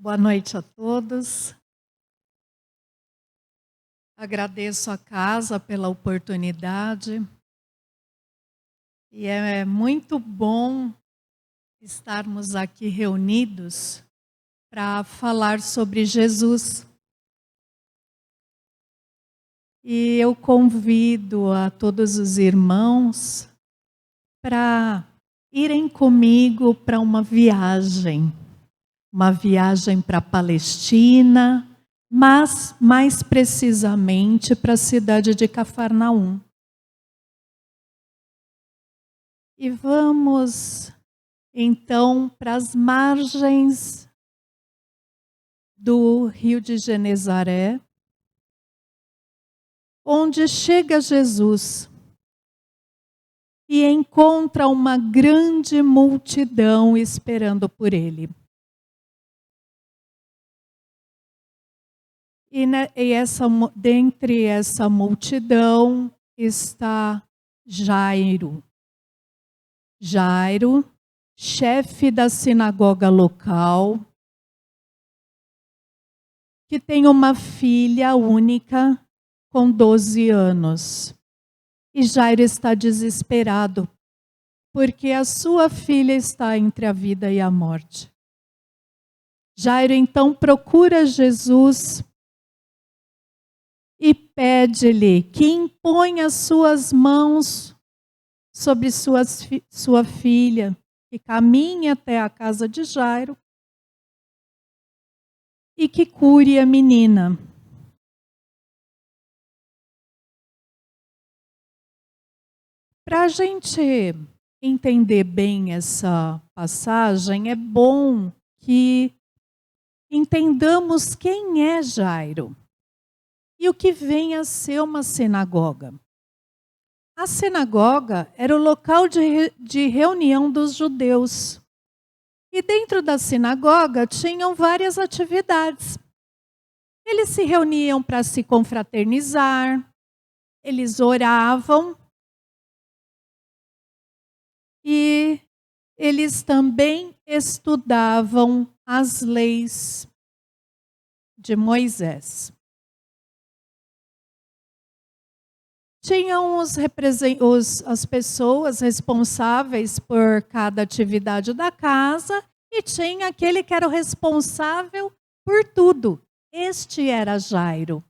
Boa noite a todos. Agradeço a casa pela oportunidade. E é muito bom estarmos aqui reunidos para falar sobre Jesus. E eu convido a todos os irmãos para irem comigo para uma viagem para a Palestina, mas mais precisamente para a cidade de Cafarnaum. E vamos então para as margens do Rio de Genezaré, onde chega Jesus e encontra uma grande multidão esperando por ele. E dentre essa multidão está Jairo. Jairo, chefe da sinagoga local, que tem uma filha única com 12 anos. E Jairo está desesperado, porque a sua filha está entre a vida e a morte. Jairo então procura Jesus e pede-lhe que imponha suas mãos sobre sua filha, que caminhe até a casa de Jairo e que cure a menina. Para a gente entender bem essa passagem, é bom que entendamos quem é Jairo e o que vem a ser uma sinagoga. A sinagoga era o local de reunião dos judeus. E dentro da sinagoga tinham várias atividades. Eles se reuniam para se confraternizar, eles oravam e eles também estudavam as leis de Moisés. Tinham as pessoas responsáveis por cada atividade da casa e tinha aquele que era o responsável por tudo. Este era Jairo.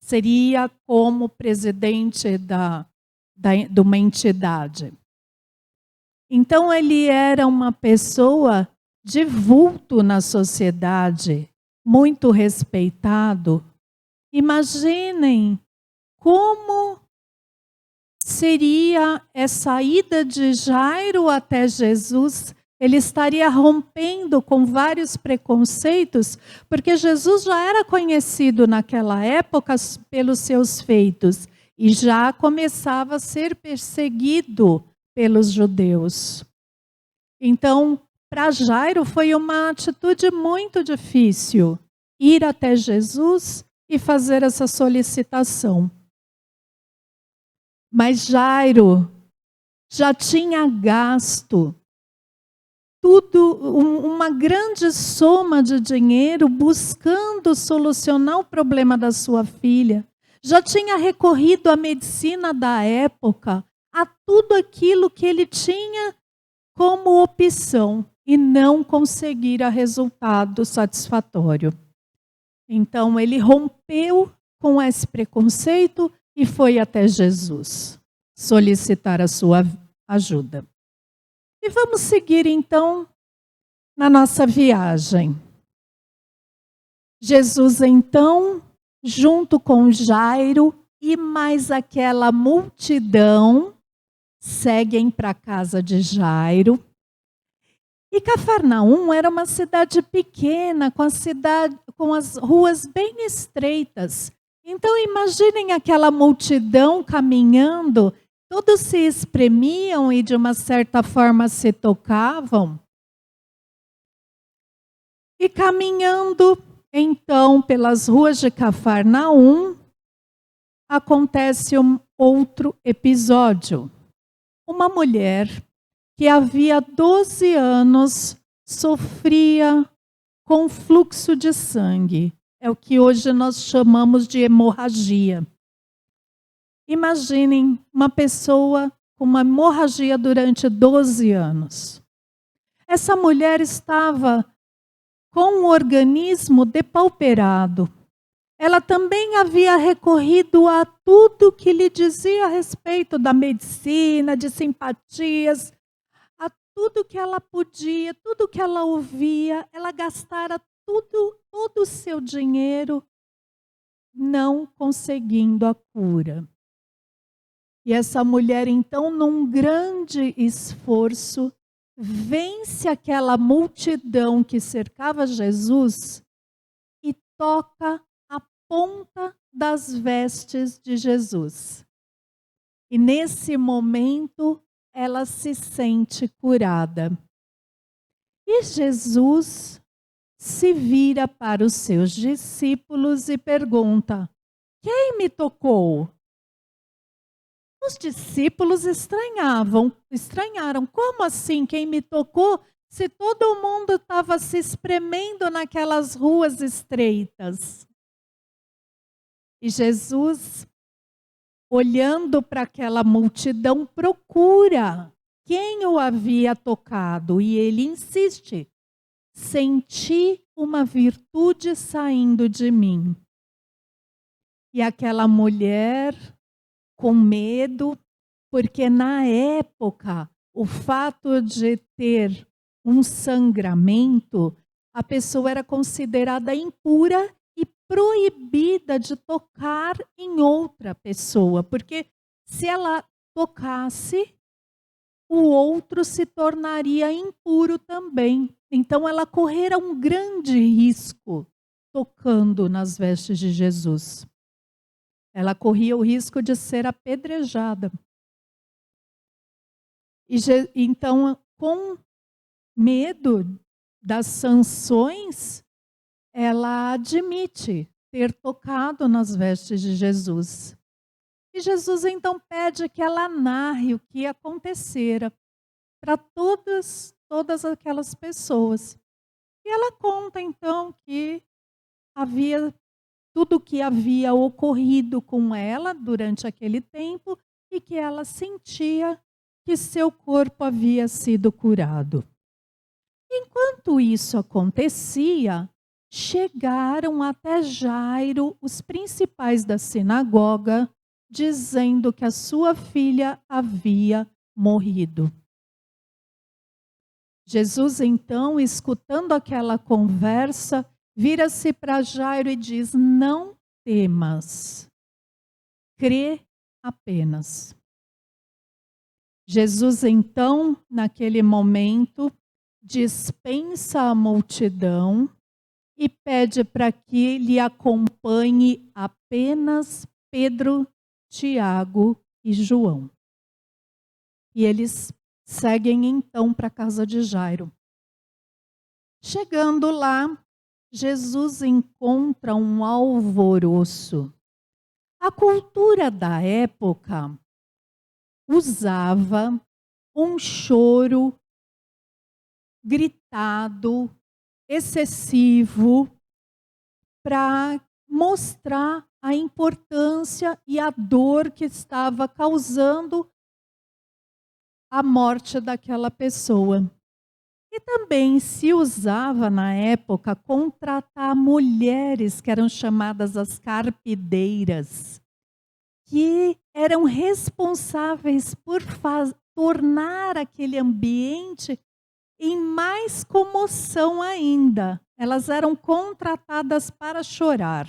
Seria como presidente de uma entidade. Então ele era uma pessoa de vulto na sociedade, muito respeitado. Imaginem como seria essa ida de Jairo até Jesus. Ele estaria rompendo com vários preconceitos, porque Jesus já era conhecido naquela época pelos seus feitos e já começava a ser perseguido pelos judeus. Então, para Jairo foi uma atitude muito difícil ir até Jesus e fazer essa solicitação. Mas Jairo já tinha gasto uma grande soma de dinheiro buscando solucionar o problema da sua filha. Já tinha recorrido à medicina da época, a tudo aquilo que ele tinha como opção e não conseguira resultado satisfatório. Então ele rompeu com esse preconceito e foi até Jesus solicitar a sua ajuda. E vamos seguir então na nossa viagem. Jesus então, junto com Jairo e mais aquela multidão, seguem para a casa de Jairo. E Cafarnaum era uma cidade pequena, com as ruas bem estreitas. Então imaginem aquela multidão caminhando, todos se espremiam e de uma certa forma se tocavam. E caminhando então pelas ruas de Cafarnaum, acontece um outro episódio. Uma mulher que havia 12 anos sofria com fluxo de sangue. É o que hoje nós chamamos de hemorragia. Imaginem uma pessoa com uma hemorragia durante 12 anos. Essa mulher estava com o organismo depauperado. Ela também havia recorrido a tudo que lhe dizia a respeito da medicina, de simpatias, a tudo que ela podia, tudo que ela ouvia. Ela gastara todo o seu dinheiro não conseguindo a cura. E essa mulher, então, num grande esforço, vence aquela multidão que cercava Jesus e toca a ponta das vestes de Jesus. E nesse momento, ela se sente curada. E Jesus se vira para os seus discípulos e pergunta: quem me tocou? Os discípulos estranharam. Como assim, quem me tocou? Se todo mundo estava se espremendo naquelas ruas estreitas. E Jesus, olhando para aquela multidão, procura quem o havia tocado. E ele insiste: senti uma virtude saindo de mim. E aquela mulher, com medo, porque na época, o fato de ter um sangramento, a pessoa era considerada impura e proibida de tocar em outra pessoa, porque se ela tocasse, o outro se tornaria impuro também. Então ela correra um grande risco tocando nas vestes de Jesus. Ela corria o risco de ser apedrejada. Então, com medo das sanções, ela admite ter tocado nas vestes de Jesus. E Jesus então pede que ela narre o que acontecera para todas aquelas pessoas. E ela conta então que havia tudo o que havia ocorrido com ela durante aquele tempo e que ela sentia que seu corpo havia sido curado. Enquanto isso acontecia, chegaram até Jairo os principais da sinagoga, dizendo que a sua filha havia morrido. Jesus, então, escutando aquela conversa, vira-se para Jairo e diz: não temas, crê apenas. Jesus, então, naquele momento, dispensa a multidão e pede para que lhe acompanhe apenas Pedro, Tiago e João. E eles seguem então para a casa de Jairo. Chegando lá, Jesus encontra um alvoroço. A cultura da época usava um choro gritado, excessivo, para mostrar a importância e a dor que estava causando a morte daquela pessoa. E também se usava na época contratar mulheres que eram chamadas as carpideiras, que eram responsáveis por tornar aquele ambiente em mais comoção ainda. Elas eram contratadas para chorar.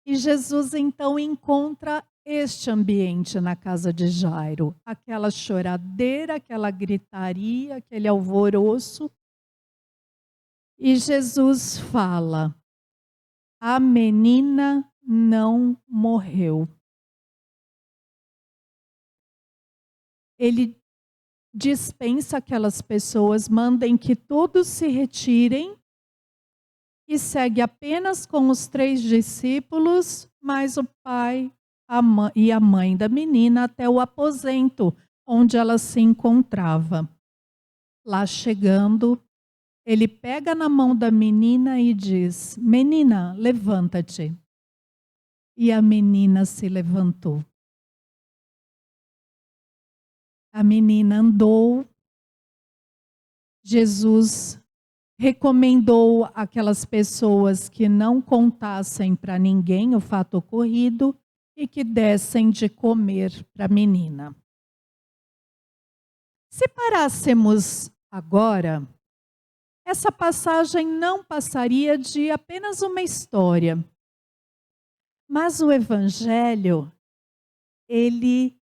E Jesus então encontra este ambiente na casa de Jairo, aquela choradeira, aquela gritaria, aquele alvoroço. E Jesus fala: a menina não morreu. Ele dispensa aquelas pessoas, mandem que todos se retirem e segue apenas com os 3 discípulos, mais o pai e a mãe da menina até o aposento onde ela se encontrava. Lá chegando, Ele pega na mão da menina e diz: menina, levanta-te. E a menina se levantou. A menina andou. Jesus recomendou àquelas pessoas que não contassem para ninguém o fato ocorrido e que dessem de comer para a menina. Se parássemos agora, essa passagem não passaria de apenas uma história. Mas o Evangelho, ele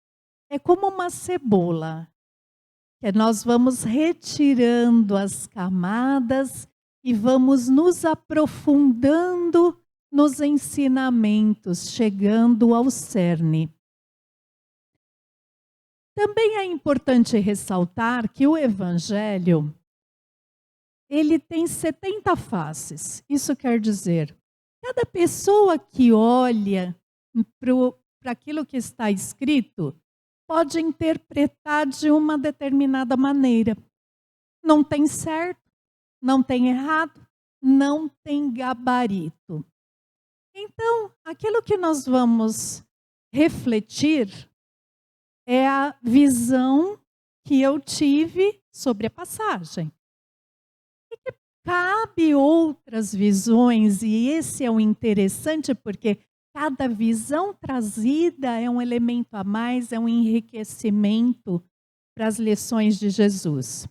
é como uma cebola, que nós vamos retirando as camadas e vamos nos aprofundando nos ensinamentos, chegando ao cerne. Também é importante ressaltar que o Evangelho, ele tem 70 faces. Isso quer dizer, cada pessoa que olha para aquilo que está escrito, pode interpretar de uma determinada maneira. Não tem certo, não tem errado, não tem gabarito. Então, aquilo que nós vamos refletir é a visão que eu tive sobre a passagem. E que cabe outras visões, e esse é o interessante, porque cada visão trazida é um elemento a mais, é um enriquecimento para as lições de Jesus.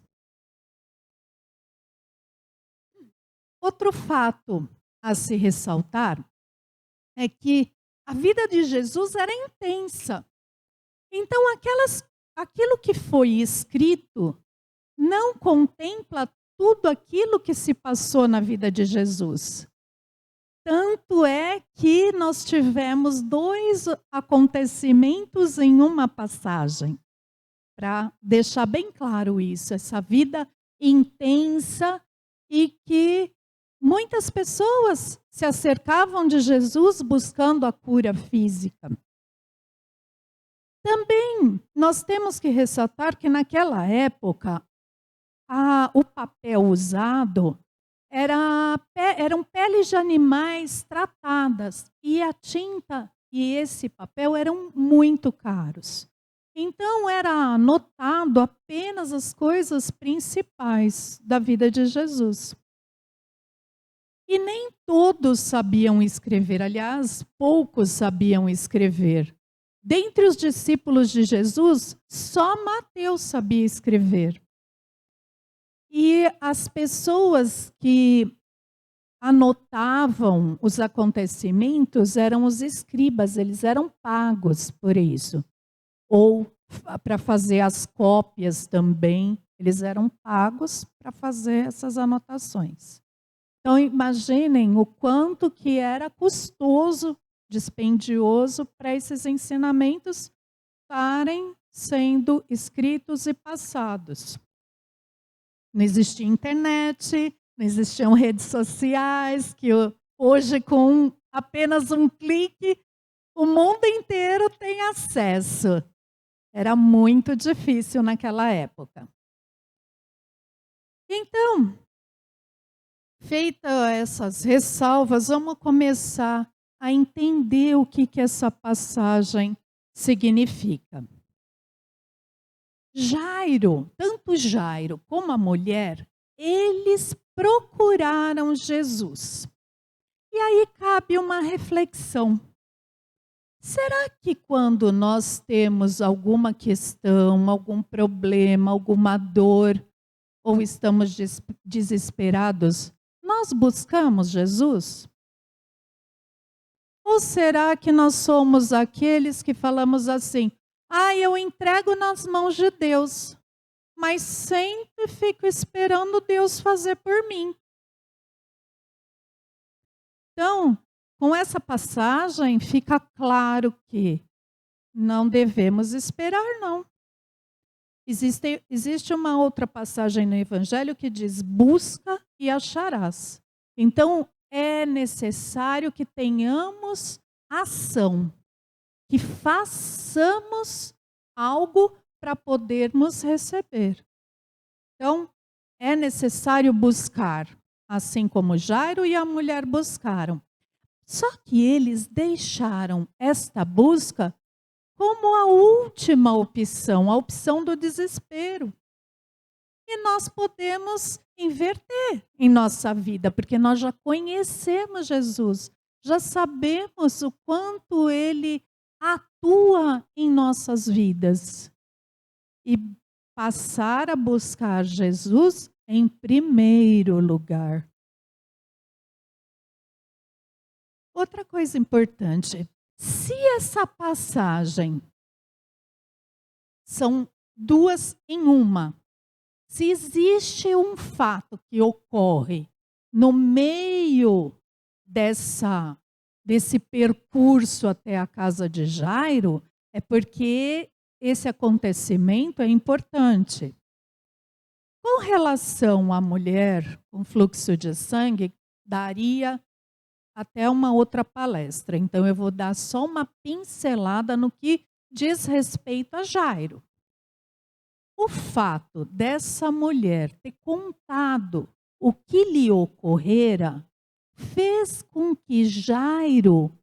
Outro fato a se ressaltar é que a vida de Jesus era intensa. Então, aquilo que foi escrito não contempla tudo aquilo que se passou na vida de Jesus. Tanto é que nós tivemos 2 acontecimentos em uma passagem. Para deixar bem claro isso, essa vida intensa e que muitas pessoas se acercavam de Jesus buscando a cura física. Também nós temos que ressaltar que naquela época, o papel usado eram peles de animais tratadas, e a tinta e esse papel eram muito caros. Então era anotado apenas as coisas principais da vida de Jesus. E nem todos sabiam escrever, aliás, poucos sabiam escrever. Dentre os discípulos de Jesus, só Mateus sabia escrever. E as pessoas que anotavam os acontecimentos eram os escribas, eles eram pagos por isso. Ou para fazer as cópias também, eles eram pagos para fazer essas anotações. Então imaginem o quanto que era custoso, dispendioso para esses ensinamentos estarem sendo escritos e passados. Não existia internet, não existiam redes sociais, que hoje com apenas um clique o mundo inteiro tem acesso. Era muito difícil naquela época. Então, feitas essas ressalvas, vamos começar a entender o que essa passagem significa. Jairo, tanto Jairo como a mulher, eles procuraram Jesus. E aí cabe uma reflexão. Será que quando nós temos alguma questão, algum problema, alguma dor, ou estamos desesperados, nós buscamos Jesus? Ou será que nós somos aqueles que falamos assim: eu entrego nas mãos de Deus, mas sempre fico esperando Deus fazer por mim? Então, com essa passagem, fica claro que não devemos esperar, não. Existe uma outra passagem no Evangelho que diz: busca e acharás. Então, é necessário que tenhamos ação, que façamos algo para podermos receber. Então, é necessário buscar, assim como Jairo e a mulher buscaram. Só que eles deixaram esta busca como a última opção, a opção do desespero. E nós podemos inverter em nossa vida, porque nós já conhecemos Jesus, já sabemos o quanto Ele atua em nossas vidas. E passar a buscar Jesus em primeiro lugar. Outra coisa importante, se essa passagem são duas em uma, se existe um fato que ocorre no meio desse percurso até a casa de Jairo, é porque esse acontecimento é importante. Com relação à mulher com fluxo de sangue, daria até uma outra palestra. Então, eu vou dar só uma pincelada no que diz respeito a Jairo. O fato dessa mulher ter contado o que lhe ocorrera fez com que Jairo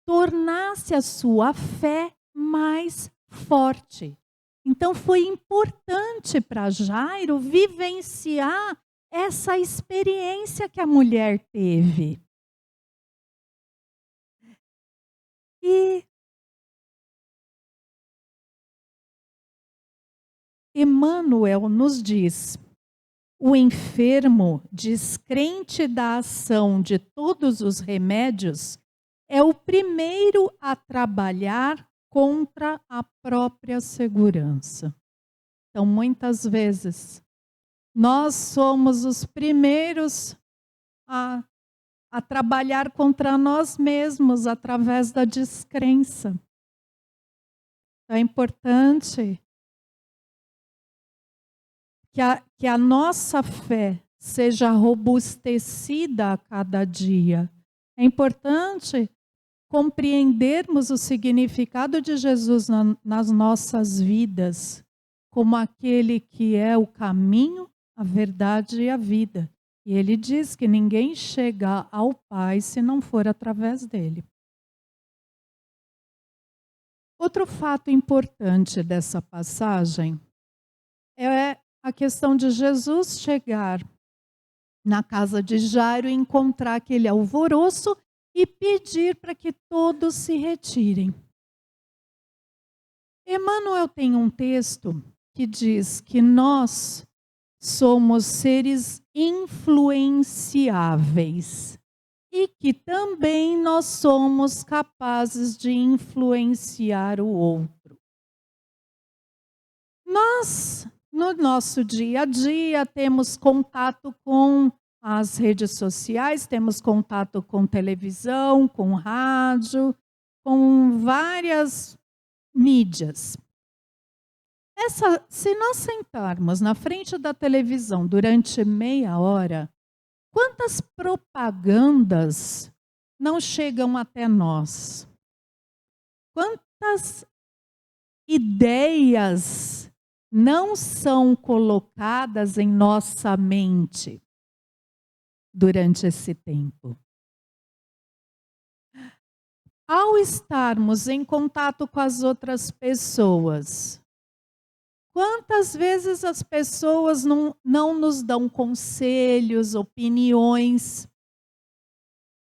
tornasse a sua fé mais forte. Então, foi importante para Jairo vivenciar essa experiência que a mulher teve. E Emmanuel nos diz: o enfermo, descrente da ação de todos os remédios, é o primeiro a trabalhar contra a própria segurança. Então, muitas vezes, nós somos os primeiros a trabalhar contra nós mesmos através da descrença. Então, é importante que a nossa fé seja robustecida a cada dia. É importante compreendermos o significado de Jesus nas nossas vidas, como aquele que é o caminho, a verdade e a vida. E ele diz que ninguém chega ao Pai se não for através dele. Outro fato importante dessa passagem é a questão de Jesus chegar na casa de Jairo e encontrar aquele alvoroço e pedir para que todos se retirem. Emmanuel tem um texto que diz que nós somos seres influenciáveis e que também nós somos capazes de influenciar o outro. Nós, no nosso dia a dia, temos contato com as redes sociais, temos contato com televisão, com rádio, com várias mídias. Se nós sentarmos na frente da televisão durante meia hora, quantas propagandas não chegam até nós? Quantas ideias não são colocadas em nossa mente durante esse tempo? Ao estarmos em contato com as outras pessoas, quantas vezes as pessoas não nos dão conselhos, opiniões?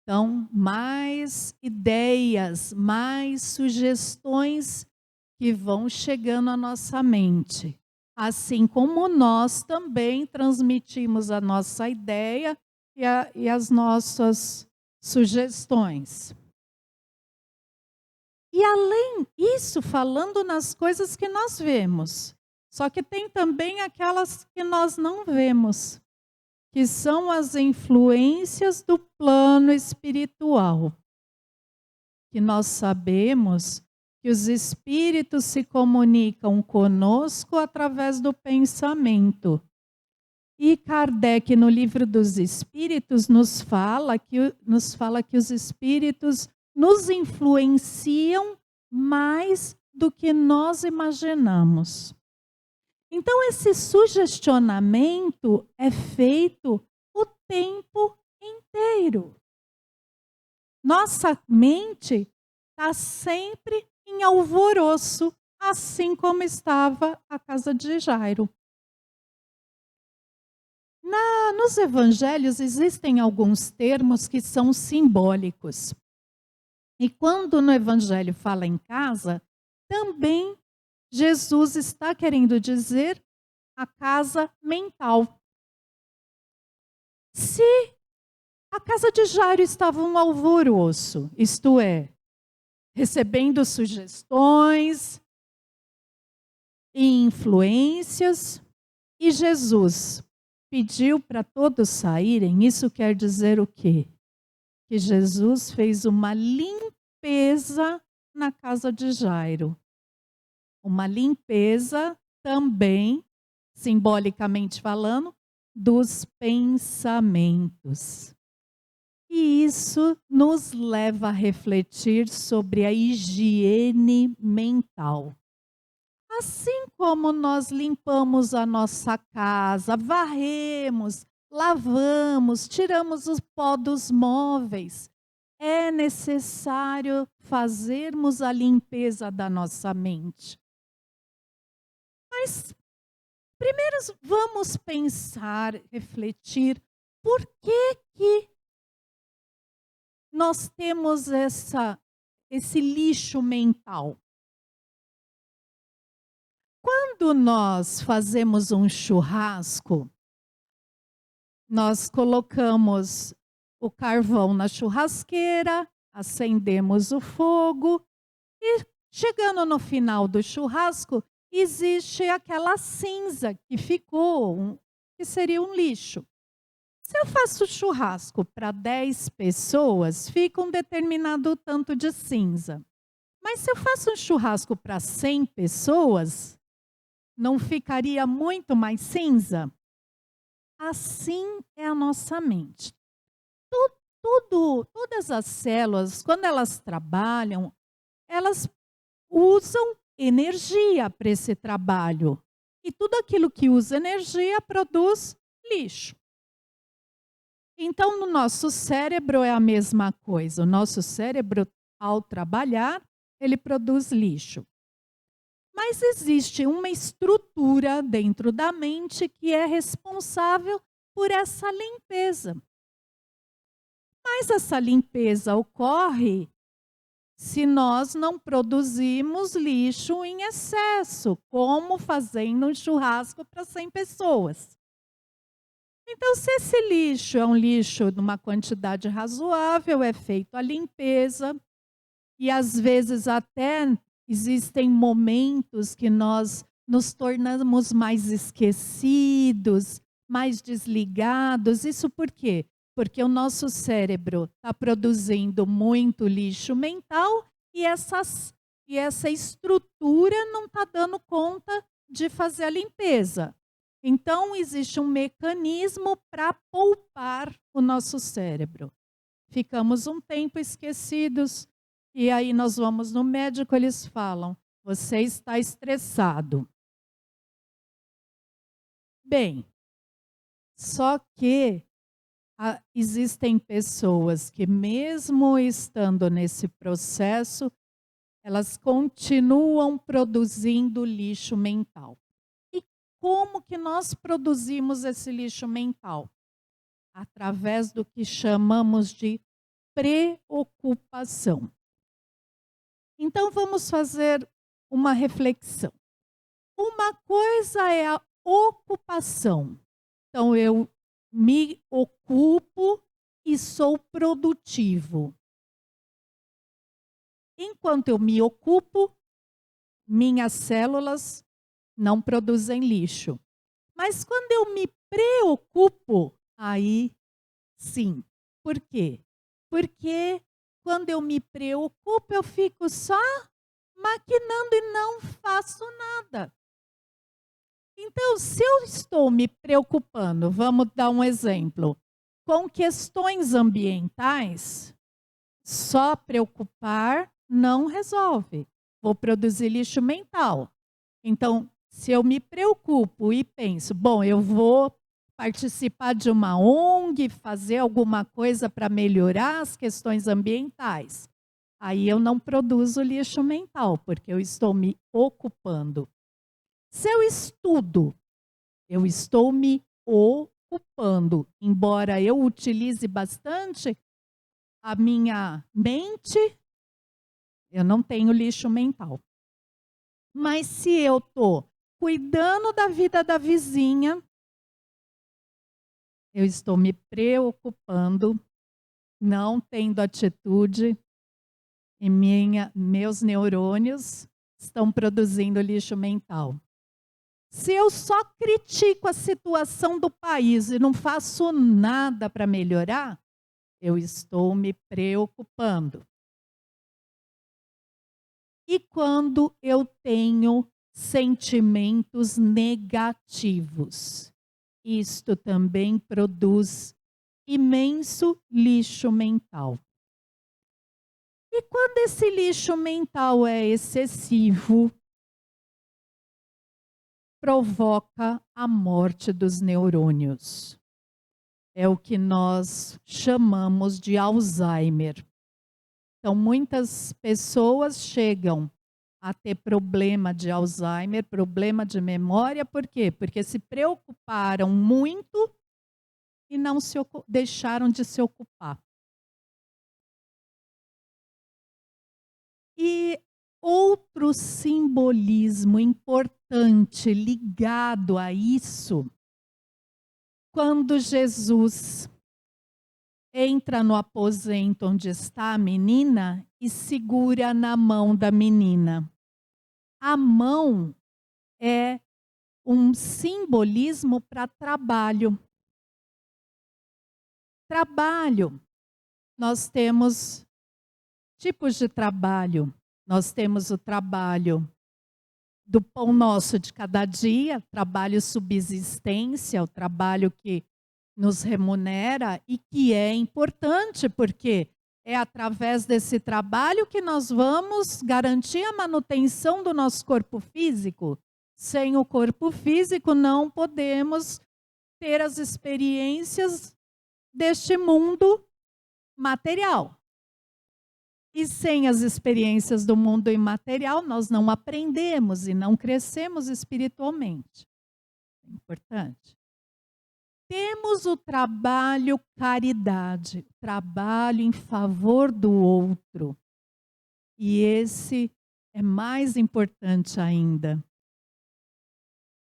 Então, mais ideias, mais sugestões que vão chegando à nossa mente. Assim como nós também transmitimos a nossa ideia e as nossas sugestões. E além disso, falando nas coisas que nós vemos, só que tem também aquelas que nós não vemos, que são as influências do plano espiritual. Que nós sabemos que os espíritos se comunicam conosco através do pensamento. E Kardec, no Livro dos Espíritos, nos fala que os espíritos nos influenciam mais do que nós imaginamos. Então, esse sugestionamento é feito o tempo inteiro. Nossa mente está sempre em alvoroço, assim como estava a casa de Jairo. Nos evangelhos existem alguns termos que são simbólicos. E quando no evangelho fala em casa, também Jesus está querendo dizer a casa mental. Se a casa de Jairo estava um alvoroço, isto é, recebendo sugestões e influências, e Jesus pediu para todos saírem, isso quer dizer o quê? Que Jesus fez uma limpeza na casa de Jairo. Uma limpeza também, simbolicamente falando, dos pensamentos. E isso nos leva a refletir sobre a higiene mental. Assim como nós limpamos a nossa casa, varremos, lavamos, tiramos o pó dos móveis, é necessário fazermos a limpeza da nossa mente. Mas primeiro vamos pensar, refletir, por que nós temos esse lixo mental? Quando nós fazemos um churrasco, nós colocamos o carvão na churrasqueira, acendemos o fogo e chegando no final do churrasco, existe aquela cinza que ficou, que seria um lixo. Se eu faço churrasco para 10 pessoas, fica um determinado tanto de cinza. Mas se eu faço um churrasco para 100 pessoas, não ficaria muito mais cinza? Assim é a nossa mente. Todas as células, quando elas trabalham, elas usam energia para esse trabalho. E tudo aquilo que usa energia produz lixo. Então, no nosso cérebro é a mesma coisa. O nosso cérebro, ao trabalhar, ele produz lixo. Mas existe uma estrutura dentro da mente que é responsável por essa limpeza. Mas essa limpeza ocorre se nós não produzimos lixo em excesso, como fazendo um churrasco para 100 pessoas. Então, se esse lixo é um lixo numa quantidade razoável, é feita a limpeza, e às vezes até existem momentos que nós nos tornamos mais esquecidos, mais desligados. Isso por quê? Porque o nosso cérebro está produzindo muito lixo mental e essa estrutura não está dando conta de fazer a limpeza. Então, existe um mecanismo para poupar o nosso cérebro. Ficamos um tempo esquecidos. E aí nós vamos no médico, eles falam, você está estressado. Bem, só que existem pessoas que mesmo estando nesse processo, elas continuam produzindo lixo mental. E como que nós produzimos esse lixo mental? Através do que chamamos de preocupação. Então, vamos fazer uma reflexão. Uma coisa é a ocupação. Então, eu me ocupo e sou produtivo. Enquanto eu me ocupo, minhas células não produzem lixo. Mas quando eu me preocupo, aí sim. Por quê? Porque quando eu me preocupo, eu fico só maquinando e não faço nada. Então, se eu estou me preocupando, vamos dar um exemplo, com questões ambientais, só preocupar não resolve. Vou produzir lixo mental. Então, Se eu me preocupo e penso, bom, eu vou participar de uma ONG, fazer alguma coisa para melhorar as questões ambientais, aí eu não produzo lixo mental, porque eu estou me ocupando. Se eu estudo, eu estou me ocupando, embora eu utilize bastante a minha mente, eu não tenho lixo mental. Mas se eu estou cuidando da vida da vizinha, eu estou me preocupando, não tendo atitude, e meus neurônios estão produzindo lixo mental. Se eu só critico a situação do país e não faço nada para melhorar, eu estou me preocupando. E quando eu tenho sentimentos negativos, isto também produz imenso lixo mental. E quando esse lixo mental é excessivo, provoca a morte dos neurônios. É o que nós chamamos de Alzheimer. Então, muitas pessoas chegam a ter problema de Alzheimer, problema de memória, por quê? Porque se preocuparam muito e não deixaram de se ocupar. E outro simbolismo importante ligado a isso, quando Jesus entra no aposento onde está a menina e segura na mão da menina. A mão é um simbolismo para trabalho. Trabalho. Nós temos tipos de trabalho. Nós temos o trabalho do pão nosso de cada dia, trabalho subsistência, o trabalho que nos remunera e que é importante, porque é através desse trabalho que nós vamos garantir a manutenção do nosso corpo físico. Sem o corpo físico, não podemos ter as experiências deste mundo material. E sem as experiências do mundo imaterial, nós não aprendemos e não crescemos espiritualmente. É importante. Temos o trabalho caridade, trabalho em favor do outro. E esse é mais importante ainda.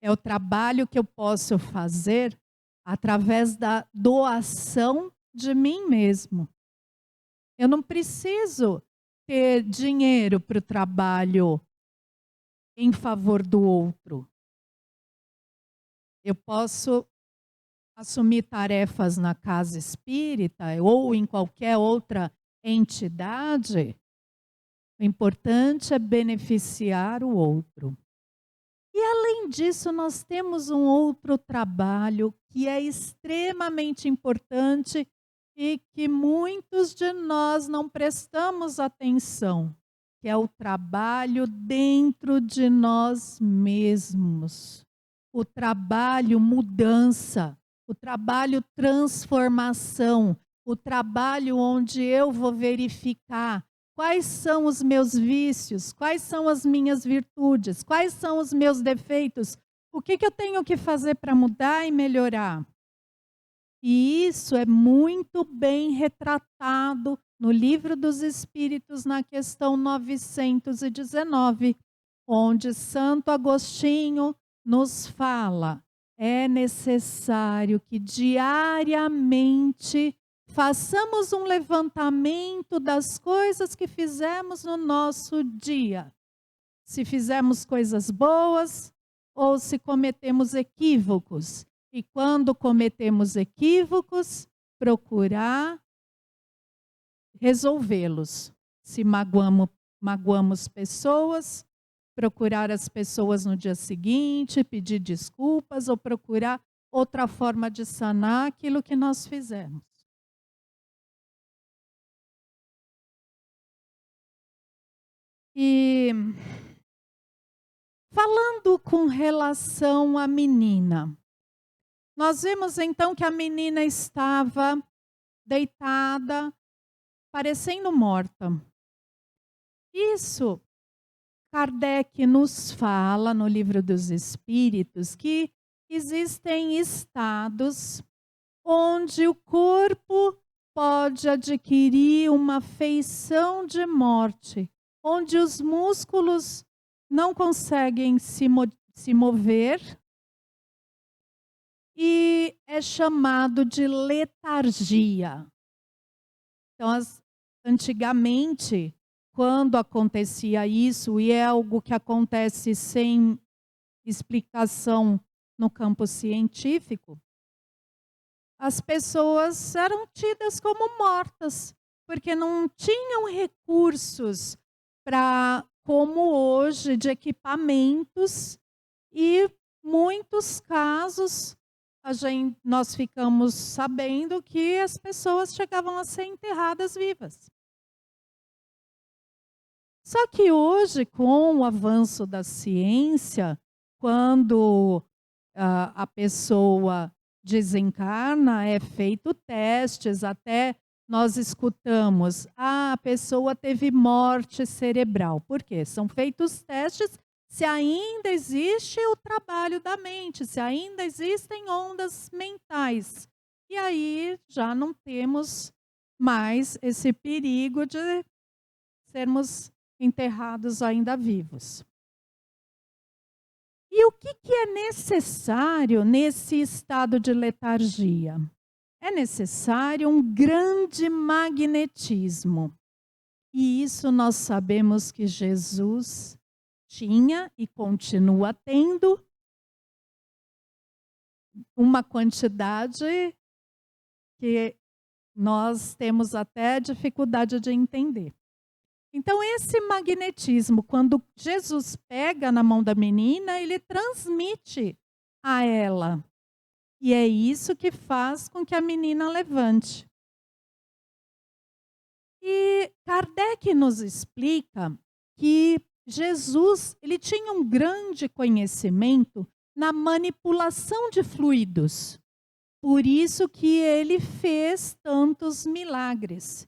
É o trabalho que eu posso fazer através da doação de mim mesmo. Eu não preciso ter dinheiro para o trabalho em favor do outro. Eu posso assumir tarefas na casa espírita ou em qualquer outra entidade. O importante é beneficiar o outro. E além disso, nós temos um outro trabalho que é extremamente importante e que muitos de nós não prestamos atenção, que é o trabalho dentro de nós mesmos. O trabalho mudança, o trabalho transformação, o trabalho onde eu vou verificar quais são os meus vícios, quais são as minhas virtudes, quais são os meus defeitos, o que eu tenho que fazer para mudar e melhorar. E isso é muito bem retratado no Livro dos Espíritos, na questão 919, onde Santo Agostinho nos fala: é necessário que diariamente façamos um levantamento das coisas que fizemos no nosso dia. Se fizemos coisas boas ou se cometemos equívocos. E quando cometemos equívocos, procurar resolvê-los. Se magoamos pessoas, procurar as pessoas no dia seguinte, pedir desculpas ou procurar outra forma de sanar aquilo que nós fizemos. E Falando com relação à menina, nós vimos então que a menina estava deitada, parecendo morta. Isso, Kardec nos fala no Livro dos Espíritos que existem estados onde o corpo pode adquirir uma feição de morte, onde os músculos não conseguem se mover e é chamado de letargia. Então, antigamente, quando acontecia isso, e é algo que acontece sem explicação no campo científico, as pessoas eram tidas como mortas, porque não tinham recursos como hoje, de equipamentos, e muitos casos nós ficamos sabendo que as pessoas chegavam a ser enterradas vivas. Só que hoje, com o avanço da ciência, quando a pessoa desencarna, é feito testes, até nós escutamos, a pessoa teve morte cerebral. Por quê? São feitos testes se ainda existe o trabalho da mente, se ainda existem ondas mentais. E aí já não temos mais esse perigo de sermos enterrados ainda vivos. E o que é necessário nesse estado de letargia? É necessário um grande magnetismo. E isso nós sabemos que Jesus tinha e continua tendo uma quantidade que nós temos até dificuldade de entender. Então, esse magnetismo, quando Jesus pega na mão da menina, ele transmite a ela. E é isso que faz com que a menina levante. E Kardec nos explica que Jesus, ele tinha um grande conhecimento na manipulação de fluidos. Por isso que ele fez tantos milagres.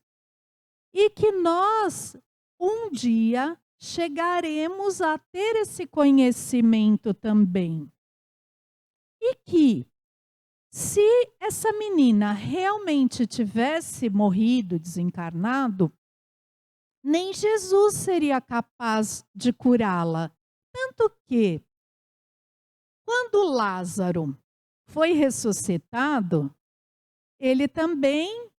E que nós, um dia, chegaremos a ter esse conhecimento também. E que, se essa menina realmente tivesse morrido, desencarnado, nem Jesus seria capaz de curá-la. Tanto que, quando Lázaro foi ressuscitado, ele também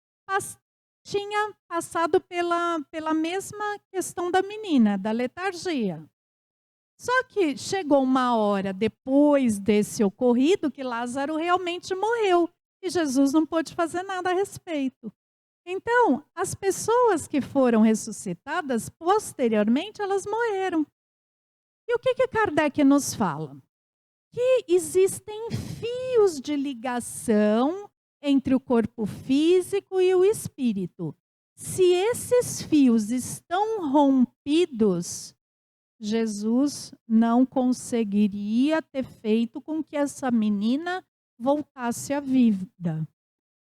tinha passado pela mesma questão da menina, da letargia. Só que chegou uma hora depois desse ocorrido que Lázaro realmente morreu e Jesus não pôde fazer nada a respeito. Então, as pessoas que foram ressuscitadas, posteriormente, elas morreram. E o que Kardec nos fala? Que existem fios de ligação entre o corpo físico e o espírito. Se esses fios estão rompidos, Jesus não conseguiria ter feito com que essa menina voltasse à vida.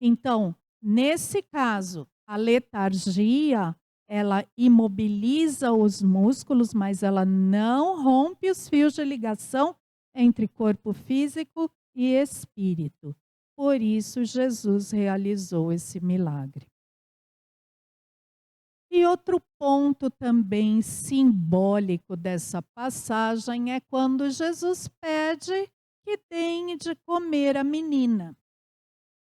Então, nesse caso, a letargia, ela imobiliza os músculos, mas ela não rompe os fios de ligação entre corpo físico e espírito. Por isso, Jesus realizou esse milagre. E outro ponto também simbólico dessa passagem é quando Jesus pede que deem de comer a menina.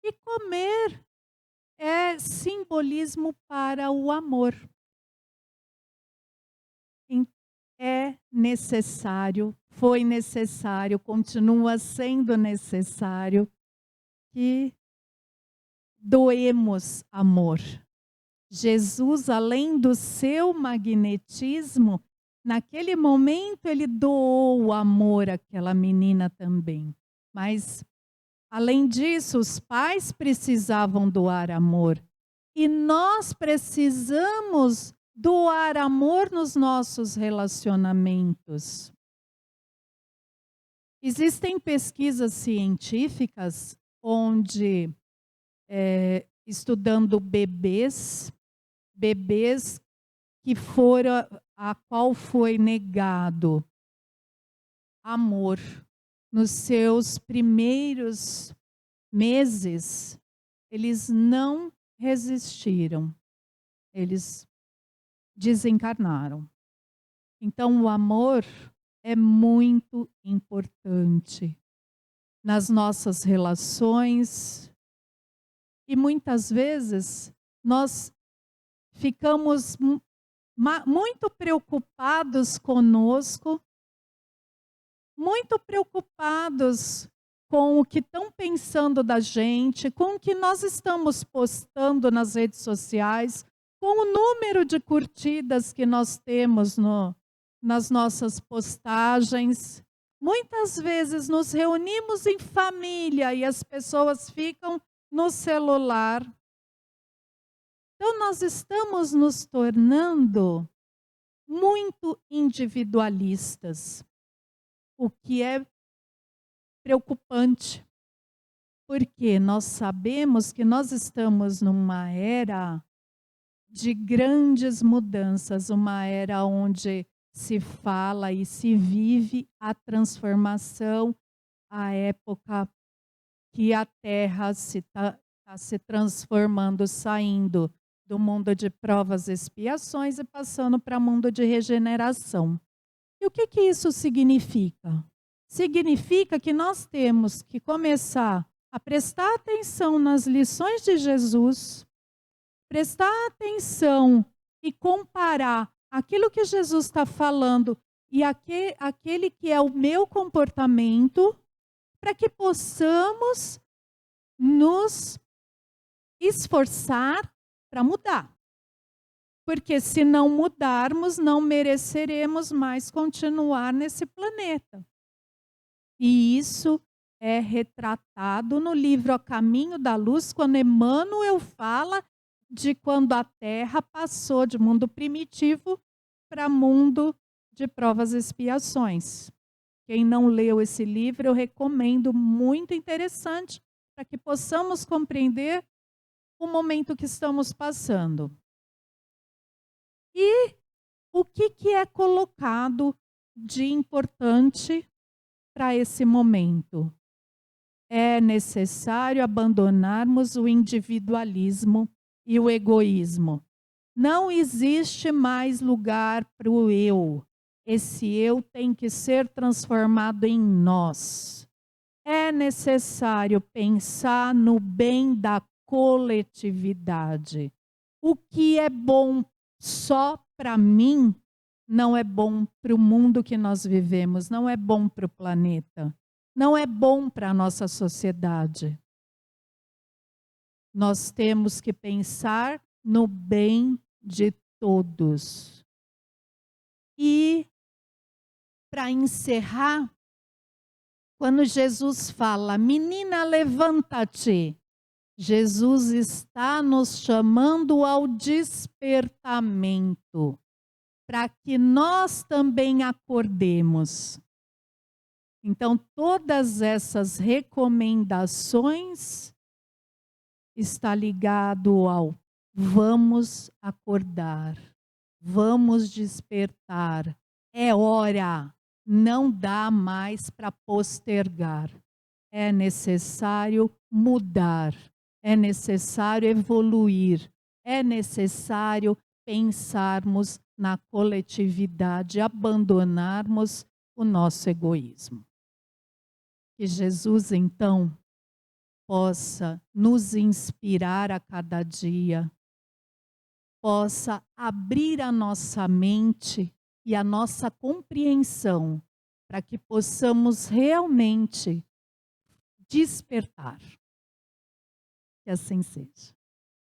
E comer é simbolismo para o amor. É necessário, foi necessário, continua sendo necessário que doemos amor. Jesus, além do seu magnetismo, naquele momento ele doou o amor àquela menina também. Mas, além disso, os pais precisavam doar amor. E nós precisamos doar amor nos nossos relacionamentos. Existem pesquisas científicas onde, estudando bebês que foram, a qual foi negado amor nos seus primeiros meses, eles não resistiram, eles desencarnaram. Então, o amor é muito importante nas nossas relações e muitas vezes nós ficamos muito preocupados conosco, muito preocupados com o que estão pensando da gente, com o que nós estamos postando nas redes sociais, com o número de curtidas que nós temos nas nossas postagens. Muitas vezes nos reunimos em família e as pessoas ficam no celular. Então, nós estamos nos tornando muito individualistas, o que é preocupante, porque nós sabemos que nós estamos numa era de grandes mudanças, uma era onde se fala e se vive a transformação, a época que a Terra está se transformando, saindo do mundo de provas e expiações e passando para o mundo de regeneração. E o que isso significa? Significa que nós temos que começar a prestar atenção nas lições de Jesus, prestar atenção e comparar aquilo que Jesus está falando e aquele que é o meu comportamento, para que possamos nos esforçar para mudar. Porque se não mudarmos, não mereceremos mais continuar nesse planeta. E isso é retratado no livro A Caminho da Luz, quando Emmanuel fala de quando a Terra passou de mundo primitivo para mundo de provas e expiações. Quem não leu esse livro, eu recomendo, muito interessante, para que possamos compreender o momento que estamos passando. E o que é colocado de importante para esse momento? É necessário abandonarmos o individualismo e o egoísmo. Não existe mais lugar para o eu. Esse eu tem que ser transformado em nós. É necessário pensar no bem da coletividade. O que é bom só para mim não é bom para o mundo que nós vivemos, não é bom para o planeta, não é bom para a nossa sociedade. Nós temos que pensar no bem de todos. E, para encerrar, quando Jesus fala, menina, levanta-te, Jesus está nos chamando ao despertamento, para que nós também acordemos. Então, todas essas recomendações está ligado ao vamos acordar, vamos despertar, é hora, não dá mais para postergar, é necessário mudar, é necessário evoluir, é necessário pensarmos na coletividade, abandonarmos o nosso egoísmo. Que Jesus, então, possa nos inspirar a cada dia, possa abrir a nossa mente e a nossa compreensão, para que possamos realmente despertar. Que assim seja.